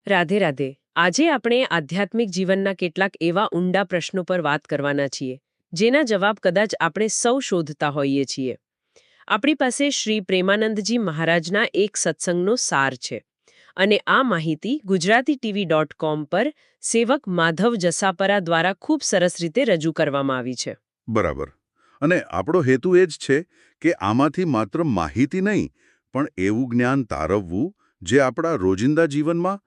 રાધે રાધે. આજે આપણે આધ્યાત્મિક જીવનના કેટલાક એવા ઊંડા પ્રશ્નો પર વાત કરવાના છીએ જેના જવાબ કદાચ આપણે સૌ શોધતા હોઈએ છીએ. આપણી પાસે શ્રી પ્રેમાનંદજી મહારાજના એક સત્સંગનો સાર છે અને આ માહિતી ગુજરાતીTV.com પર સેવક માધવ જસાપરા દ્વારા ખૂબ સરસ રીતે રજૂ કરવામાં આવી છે. બરાબર. અને આપણો હેતુ એ જ છે કે આમાંથી માત્ર માહિતી નહીં, પણ એવું જ્ઞાન તારવવું જે આપણા રોજિંદા જીવનમાં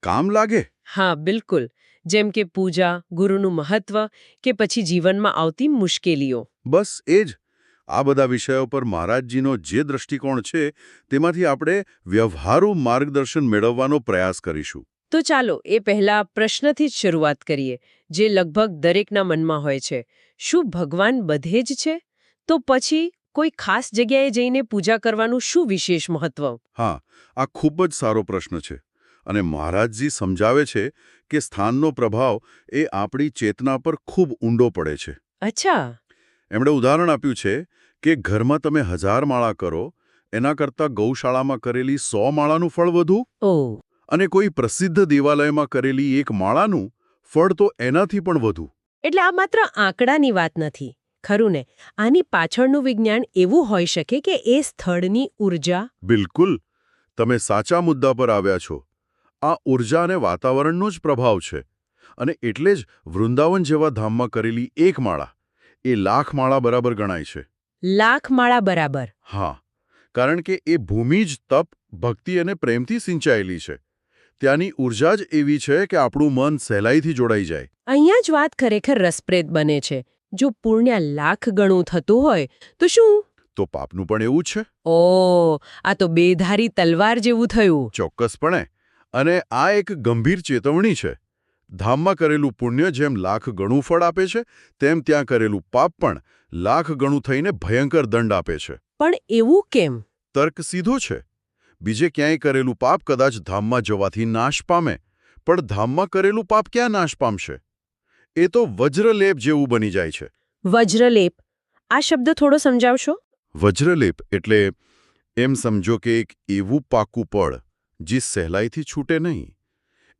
કામ લાગે. હા, બિલકુલ. જેમ કે પૂજા, ગુરુનું મહત્વ કે પછી જીવનમાં આવતી મુશ્કેલીઓ. બસ એ જ. આ બધા વિષયો પર મહારાજજીનો જે દૃષ્ટિકોણ છે તેમાંથી આપણે વ્યવહારુ માર્ગદર્શન મેળવવાનો પ્રયાસ કરીશું. તો ચાલો એ પહેલા પ્રશ્નથી જ શરૂઆત કરીએ, જે લગભગ દરેકના મનમાં હોય છે. શું ભગવાન બધે જ છે? તો પછી કોઈ ખાસ જગ્યાએ જઈને પૂજા કરવાનું શું વિશેષ મહત્વ? હા, આ ખૂબ જ સારો પ્રશ્ન છે. અને મહારાજજી સમજાવે છે કે સ્થાનનો પ્રભાવ એ આપણી ચેતના પર ખૂબ ઊંડો પડે છે. અચ્છા. એમણે ઉદાહરણ આપ્યું છે કે ઘરમાં તમે 1000 માળા કરો એના કરતાં ગૌશાળામાં કરેલી 100 માળાનું ફળ વધુ, ઓહ. અને કોઈ પ્રસિદ્ધ દેવાલયમાં કરેલી 1 માળાનું ફળ તો એનાથી પણ વધુ. એટલે આ માત્ર આંકડાની વાત નથી, ખરું ને? આની પાછળનું વિજ્ઞાન એવું હોઈ શકે કે એ સ્થળની ઊર્જા. બિલકુલ. તમે સાચા મુદ્દા પર આવ્યા છો. આ ઊર્જા અને વાતાવરણનો જ પ્રભાવ છે. અને એટલે જ વૃંદાવન જેવા ધામમાં કરેલી 1 માળા એ 1,00,000 માળા બરાબર ગણાય છે. 1,00,000 માળા બરાબર. હા, કારણ કે એ ભૂમિ જ તપ, ભક્તિ અને પ્રેમથી સિંચાયેલી છે. ત્યાંની ઊર્જા જ એવી છે કે આપણું મન સહેલાઈથી જોડાઈ જાય. અહીંયા જ વાત ખરેખર રસપ્રદ બને છે. જો પુણ્ય 1,00,000 ગણું થતું હોય તો શું? તો પાપનું પણ એવું જ છે. ઓહ, આ તો બેધારી તલવાર જેવું થયું. ચોક્કસપણે. અને આ એક ગંભીર ચેતવણી છે. ધામમાં કરેલું પુણ્ય જેમ 1,00,000 ગણું ફળ આપે છે, તેમ ત્યાં કરેલું પાપ પણ 1,00,000 ગણું થઈને ભયંકર દંડ આપે છે. પણ એવું કેમ? તર્ક સીધો છે. બીજે ક્યાંય કરેલું પાપ કદાચ ધામમાં જવાથી નાશ પામે, પણ ધામમાં કરેલું પાપ ક્યાં નાશ પામશે? એ તો વજ્રલેપ જેવું બની જાય છે. વજ્રલેપ, આ શબ્દ થોડો સમજાવશો? વજ્રલેપ એટલે એમ સમજો કે એક એવું પાકું પળ જે સહેલાઈથી છૂટે નહીં.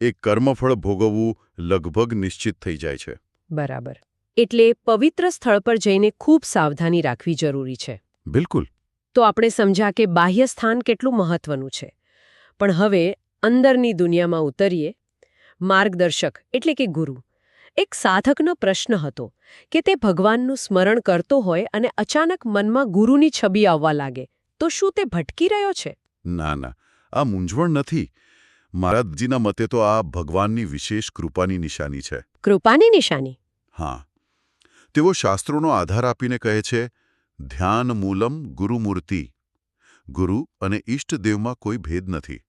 એક કર્મફળ ભોગવવું લગભગ નિશ્ચિત થઈ જાય છે. બરાબર. એટલે પવિત્ર સ્થળ પર જઈને ખૂબ સાવધાની રાખવી જરૂરી છે. બિલકુલ. તો આપણે સમજ્યા કે બાહ્ય સ્થાન કેટલું મહત્વનું છે. પણ હવે અંદરની દુનિયામાં ઉતરીએ. માર્ગદર્શક એટલે કે ગુરુ. એક સાધકનો પ્રશ્ન હતો કે તે ભગવાનનું સ્મરણ કરતો હોય અને અચાનક મનમાં ગુરુની છબી આવવા લાગે, તો શું તે ભટકી રહ્યો છે? ના ના, આ મૂંઝવણ નથી. મહારાજજીના મતે તો આ ભગવાનની વિશેષ કૃપાની નિશાની છે. કૃપાની નિશાની? હા. તેઓ શાસ્ત્રોનો આધાર આપીને કહે છે, ધ્યાન મૂલમ ગુરુમૂર્તિ. ગુરુ અને ઈષ્ટદેવમાં કોઈ ભેદ નથી.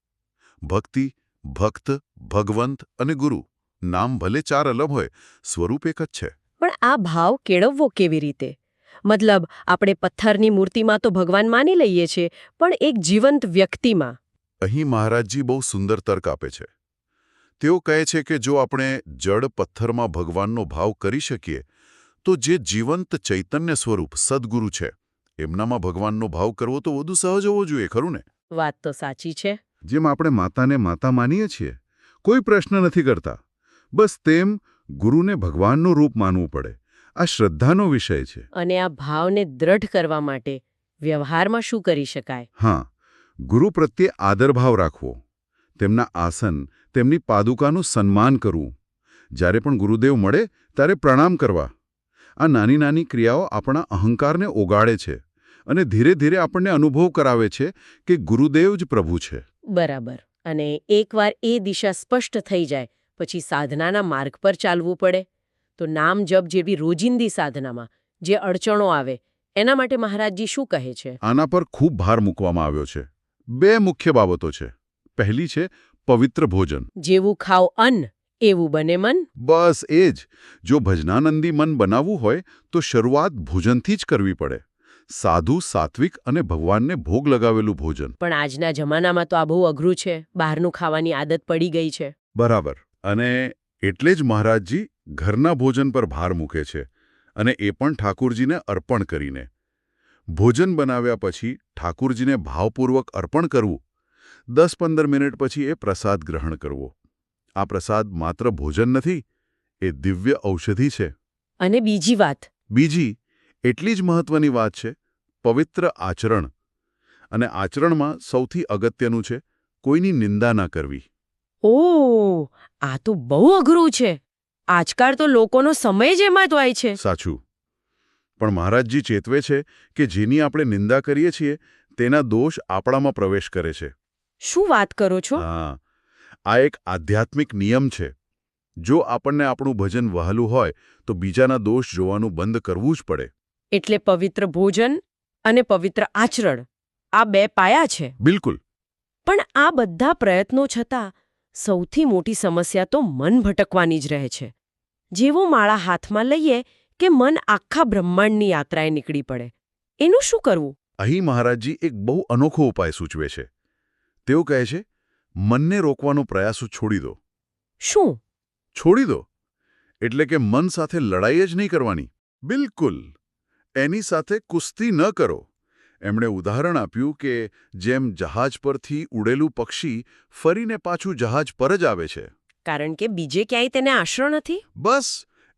ભક્તિ, ભક્ત, ભગવંત અને ગુરુ નામ ભલે 4 અલગ હોય, સ્વરૂપ એક જ છે. પણ આ ભાવ કેળવવો કેવી રીતે? મતલબ, આપણે પથ્થરની મૂર્તિમાં તો ભગવાન માની લઈએ છીએ, પણ એક જીવંત વ્યક્તિમાં? અહીં મહારાજજી બહુ સુંદર તર્ક આપે છે. તેઓ કહે છે કે જો આપણે જડ પથ્થરમાં ભગવાનનો ભાવ કરી શકીએ, તો જે જીવંત ચૈતન્ય સ્વરૂપ સદગુરુ છે એમનામાં ભગવાનનો ભાવ કરવો તો વધુ સહજ હોવો જોઈએ, ખરું ને? વાત તો સાચી છે. જેમ આપણે માતાને માતા માનીએ છીએ, કોઈ પ્રશ્ન નથી કરતા, બસ તેમ ગુરુને ભગવાનનું રૂપ માનવું પડે. આ શ્રદ્ધાનો વિષય છે. અને આ ભાવને દ્રઢ કરવા માટે વ્યવહારમાં શું કરી શકાય? હા, ગુરુ પ્રત્યે આદરભાવ રાખવો, તેમના આસન, તેમની પાદુકાનું સન્માન કરવું, જ્યારે પણ ગુરુદેવ મળે ત્યારે પ્રણામ કરવા. આ નાની નાની ક્રિયાઓ આપણા અહંકારને ઓગાળે છે અને ધીરે ધીરે આપણને અનુભવ કરાવે છે કે ગુરુદેવ જ પ્રભુ છે. બરાબર. અને એકવાર એ દિશા સ્પષ્ટ થઈ જાય પછી સાધનાના માર્ગ પર ચાલવું પડે. તો નામ જપ જેવી રોજિંદી સાધનામાં જે અડચણો આવે એના માટે મહારાજજી શું કહે છે? આના પર ખૂબ ભાર મૂકવામાં આવ્યો છે. 2 મુખ્ય બાબતો છે. પહેલી છે પવિત્ર ભોજન. જેવું ખાવ અન્ન એવું બને મન. બસ એ જ. જો ભજનાનંદી મન બનાવવું હોય તો શરૂઆત ભોજનથી જ કરવી પડે. સાદું, સાત્વિક અને ભગવાનને ભોગ લગાવેલું ભોજન. પણ આજના જમાનામાં તો આ બહુ અઘરું છે. બહારનું ખાવાની આદત પડી ગઈ છે. બરાબર. અને એટલે જ મહારાજજી ઘરના ભોજન પર ભાર મૂકે છે, અને એ પણ ઠાકુરજીને અર્પણ કરીને. ભોજન બનાવ્યા પછી ઠાકુરજીને ભાવપૂર્વક અર્પણ કરવું, 10-15 મિનિટ પછી એ પ્રસાદ ગ્રહણ કરવો. આ પ્રસાદ માત્ર ભોજન નથી, એ દિવ્ય ઔષધિ છે. અને બીજી વાત, બીજી એટલી જ મહત્વની વાત છે પવિત્ર આચરણ. અને આચરણમાં સૌથી અગત્યનું છે કોઈની નિંદા ન કરવી. ઓહ, આ તો બહુ અઘરું છે. આજકાલ તો લોકોનો સમય જ એમાં જ હોય છે. સાચું. પણ મહારાજજી ચેતવે છે કે જેની આપણે નિંદા કરીએ છીએ તેના દોષ આપણામાં પ્રવેશ કરે છે. શું વાત કરો છો? હા, આ એક આધ્યાત્મિક નિયમ છે. જો આપણને આપણું ભજન વહાલું હોય તો બીજાના દોષ જોવાનું બંધ કરવું જ પડે. એટલે પવિત્ર ભોજન અને પવિત્ર આચરણ, આ બે પાયા છે. બિલકુલ. પણ આ બધા પ્રયત્નો છતાં સૌથી મોટી સમસ્યા તો મન ભટકવાની જ રહે છે. જેવો માળા હાથમાં લઈએ કે મન આખા બ્રહ્માંડની યાત્રાએ નીકળી પડે. એનું શું કરવું? અહીં મહારાજજી એક બહુ અનોખો ઉપાય સૂચવે છે. તેઓ કહે છે, મનને રોકવાનો પ્રયાસ છોડી દો. શું? છોડી દો એટલે કે મન સાથે લડાઈ જ નહીં કરવાની. બિલકુલ. એની સાથે કુસ્તી ન કરો. એમણે ઉદાહરણ આપ્યું કે જેમ જહાજ પરથી ઉડેલું પક્ષી ફરીને પાછું જહાજ પર જ આવે છે. કારણ કે બીજે ક્યાંય તેને આશરો નથી. બસ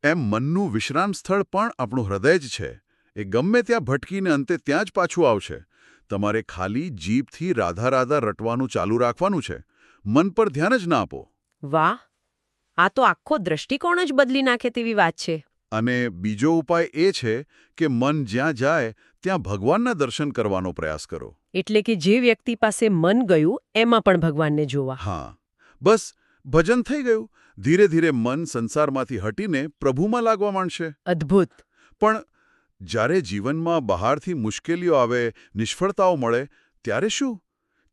એમ મનનું વિશ્રામ સ્થળ પણ આપણું હૃદય જ છે. એ ગમે ત્યાં ભટકીને અંતે ત્યાં જ પાછું આવશે. તમારે ખાલી જીભથી રાધા રાધા રટવાનું ચાલુ રાખવાનું છે. મન પર ધ્યાન જ ના આપો. વાહ, આ તો આખો દ્રષ્ટિકોણ જ બદલી નાખે તેવી વાત છે. અને બીજો ઉપાય એ છે કે મન જ્યાં જાય ત્યાં ભગવાનના દર્શન કરવાનો પ્રયાસ કરો. એટલે કે જે વ્યક્તિ પાસે મન ગયું એમાં પણ ભગવાનને જોવા. હા, બસ ભજન થઈ ગયું. ધીરે ધીરે મન સંસારમાંથી હટીને પ્રભુમાં લાગવા માંડશે. અદ્ભુત. પણ જ્યારે જીવનમાં બહારથી મુશ્કેલીઓ આવે, નિષ્ફળતાઓ મળે, ત્યારે શું?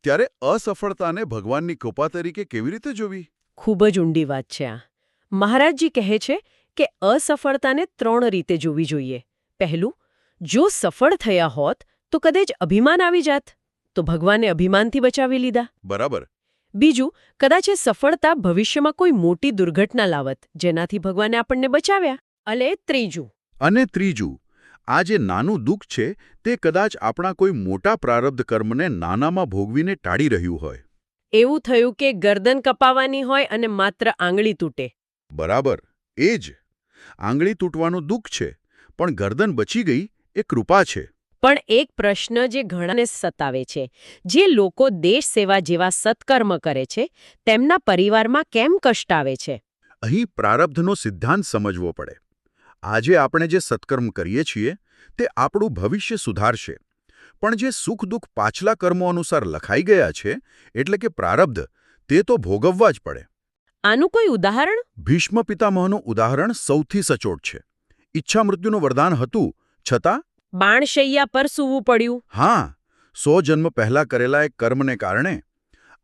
ત્યારે અસફળતાને ભગવાનની કૃપા તરીકે કેવી રીતે જોવી? ખૂબ જ ઊંડી વાત છે આ. મહારાજજી કહે છે કે અસફળતાને 3 રીતે જોવી જોઈએ. પહેલું, જો સફળ થયા હોત તો કદાચ અભિમાન આવી જાત, તો ભગવાને અભિમાનથી બચાવી લીધા. બરાબર. બીજું, કદાચ એ સફળતા ભવિષ્યમાં કોઈ મોટી દુર્ઘટના લાવત, જેનાથી ભગવાને આપણને બચાવ્યા. અને ત્રીજું, આ જે નાનું દુઃખ છે તે કદાચ આપણા કોઈ મોટા પ્રારબ્ધ કર્મને નાનામાં ભોગવીને ટાળી રહ્યું હોય. એવું થયું કે ગરદન કપાવવાની હોય અને માત્ર આંગળી તૂટે. બરાબર, એ જ. આંગળી તૂટવાનું દુઃખ છે, પણ ગરદન બચી ગઈ એ કૃપા છે. પણ એક પ્રશ્ન જે ઘણાને સતાવે છે, જે લોકો દેશ સેવા જેવા સત્કર્મ કરે છે, તેમના પરિવારમાં કેમ કષ્ટ આવે છે? અહીં પ્રારબ્ધનો સિદ્ધાંત સમજવો પડે. આજે આપણે જે સત્કર્મ કરીએ છીએ તે આપણું ભવિષ્ય સુધારશે. પણ જે સુખ દુઃખ પાછલા કર્મો અનુસાર લખાઈ ગયા છે, એટલે કે પ્રારબ્ધ, તે તો ભોગવવા જ પડે. આનું કોઈ ઉદાહરણ? ભીષ્મ પિતામહનું ઉદાહરણ સૌથી સચોટ છે. ઈચ્છા મૃત્યુનું વરદાન હતું, છતાં બાણશૈયા પર સૂવું પડ્યું. હા, 100 જન્મ પહેલા કરેલા એક કર્મને કારણે.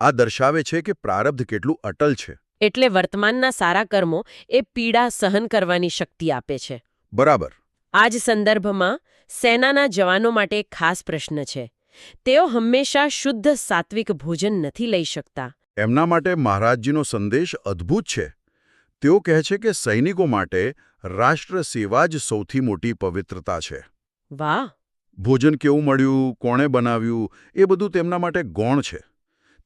આ દર્શાવે છે કે પ્રારબ્ધ કેટલું અટલ છે. એટલે વર્તમાનના સારા કર્મો એ પીડા સહન કરવાની શક્તિ આપે છે. બરાબર. આ જ સંદર્ભમાં સેનાના જવાનો માટે એક ખાસ પ્રશ્ન છે. તેઓ હંમેશા શુદ્ધ સાત્વિક ભોજન નથી લઈ શકતા. એમના માટે મહારાજજીનો સંદેશ અદ્ભુત છે. તેઓ કહે છે કે સૈનિકો માટે રાષ્ટ્ર સેવા જ સૌથી મોટી પવિત્રતા છે. વાહ! ભોજન કેવું મળ્યું, કોણે બનાવ્યું, એ બધું તેમના માટે ગૌણ છે.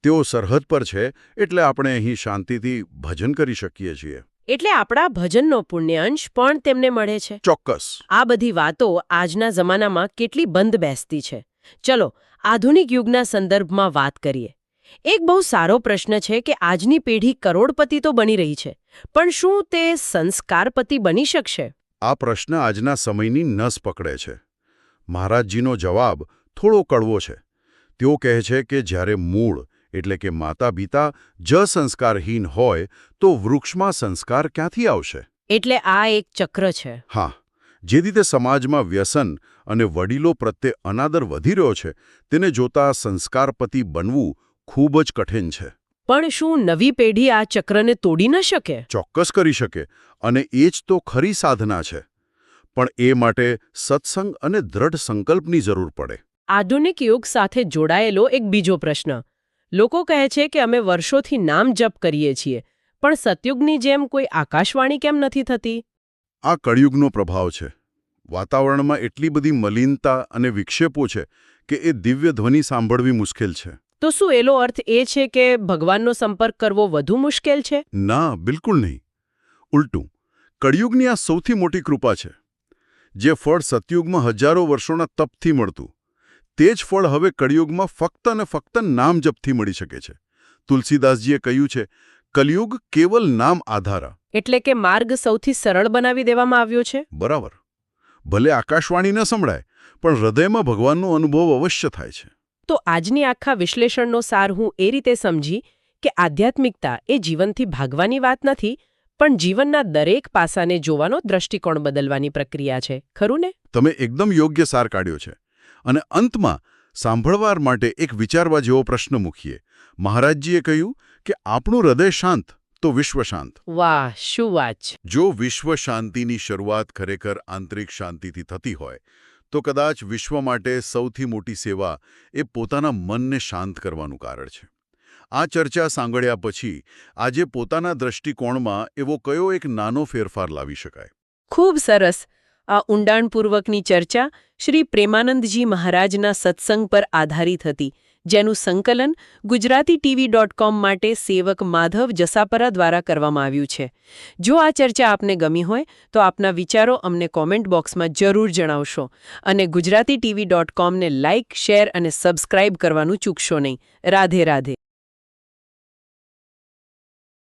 તેઓ સરહદ પર છે, એટલે આપણે અહીં શાંતિથી ભજન કરી શકીએ છીએ. એટલે આપણા ભજનનો પુણ્યાંશ પણ તેમને મળે છે. ચોક્કસ. આ બધી વાતો આજના જમાનામાં કેટલી બંધ બેસતી છે. ચલો, આધુનિક યુગના સંદર્ભમાં વાત કરીએ. એક બહુ સારો પ્રશ્ન છે કે આજની પેઢી કરોડપતિ તો બની રહી છે, પણ શું તે સંસ્કારપતિ બની શકશે? આ પ્રશ્ન આજના સમયની નસ પકડે છે. મહારાજજીનો જવાબ થોડો કડવો છે. તેઓ કહે છે કે જ્યારે મૂળ એટલે કે માતા પિતા જ સંસ્કારહીન હોય તો વૃક્ષમાં સંસ્કાર ક્યાંથી આવશે? એટલે આ એક ચક્ર છે. હા, જે રીતે સમાજમાં વ્યસન અને વડીલો પ્રત્યે અનાદર વધી રહ્યો છે, તેને જોતા સંસ્કારપતિ બનવું ખૂબ જ કઠિન છે. પણ શું નવી પેઢી આ ચક્રને તોડી ન શકે? ચોક્કસ કરી શકે, અને એ જ તો ખરી સાધના છે. પણ એ માટે સત્સંગ અને દ્રઢ સંકલ્પની જરૂર પડે. આધુનિક યુગ સાથે જોડાયેલો એક બીજો પ્રશ્ન. લોકો કહે છે કે અમે વર્ષોથી નામ જપ કરીએ છીએ, પણ સતયુગની જેમ કોઈ આકાશવાણી કેમ નથી થતી? આ કળિયુગનો પ્રભાવ છે. વાતાવરણમાં એટલી બધી મલિનતા અને વિક્ષેપો છે કે એ દિવ્ય ધ્વનિ સાંભળવી મુશ્કેલ છે. તો શું એનો અર્થ એ છે કે ભગવાનનો સંપર્ક કરવો વધુ મુશ્કેલ છે? ના, બિલકુલ નહીં. ઉલટું, કળિયુગની આ સૌથી મોટી કૃપા છે. જે ફળ સતયુગમાં હજારો વર્ષોના તપથી મળતું, તે જ ફળ હવે કળિયુગમાં ફક્ત અને ફક્ત નામ જપથી મળી શકે છે. તુલસીદાસજીએ કહ્યું છે, કલિયુગ કેવલ નામ આધારા. એટલે કે માર્ગ સૌથી સરળ બનાવી દેવામાં આવ્યો છે. બરાબર. ભલે આકાશવાણી ન સંભળાય, પણ હૃદયમાં ભગવાનનો અનુભવ અવશ્ય થાય છે. તો આજની આખા વિશ્લેષણનો સાર હું એ રીતે સમજી કે આધ્યાત્મિકતા એ જીવનથી ભાગવાની વાત નથી, પણ જીવનના દરેક પાસાને જોવાનો દ્રષ્ટિકોણ બદલવાની પ્રક્રિયા છે. ખરું ને? તમે એકદમ યોગ્ય સાર કાઢ્યો છે. અને અંતમાં સાંભળવાર માટે એક વિચારવા જેવો પ્રશ્ન મૂકીએ. મહારાજજીએ કહ્યું કે આપણું હૃદય શાંત તો વિશ્વ શાંત. વાહ, શું વાત છે! જો વિશ્વ શાંતિની શરૂઆત ખરેખર આંતરિક શાંતિથી થતી હોય તો કદાચ વિશ્વ માટે સૌથી મોટી સેવા એ પોતાના મનને શાંત કરવાનું કારણ છે. આ ચર્ચા સાંભળ્યા પછી આજે પોતાના દ્રષ્ટિકોણમાં એવો કયો એક નાનો ફેરફાર લાવી શકાય? ખૂબ સરસ. આ ઊંડાણપૂર્વકની ચર્ચા શ્રી પ્રેમાનંદજી મહારાજના સત્સંગ પર આધારિત હતી, જેનું સંકલન gujaratiTV.com માટે સેવક માધવ જસાપરા દ્વારા કરવામાં આવ્યું છે. જો આ ચર્ચા આપને ગમી હોય તો આપના વિચારો અમને કોમેન્ટ બોક્સમાં જરૂર જણાવશો અને gujaratiTV.com ને લાઇક, શેર અને સબસ્ક્રાઇબ કરવાનું ચૂકશો નહીં. રાધે રાધે.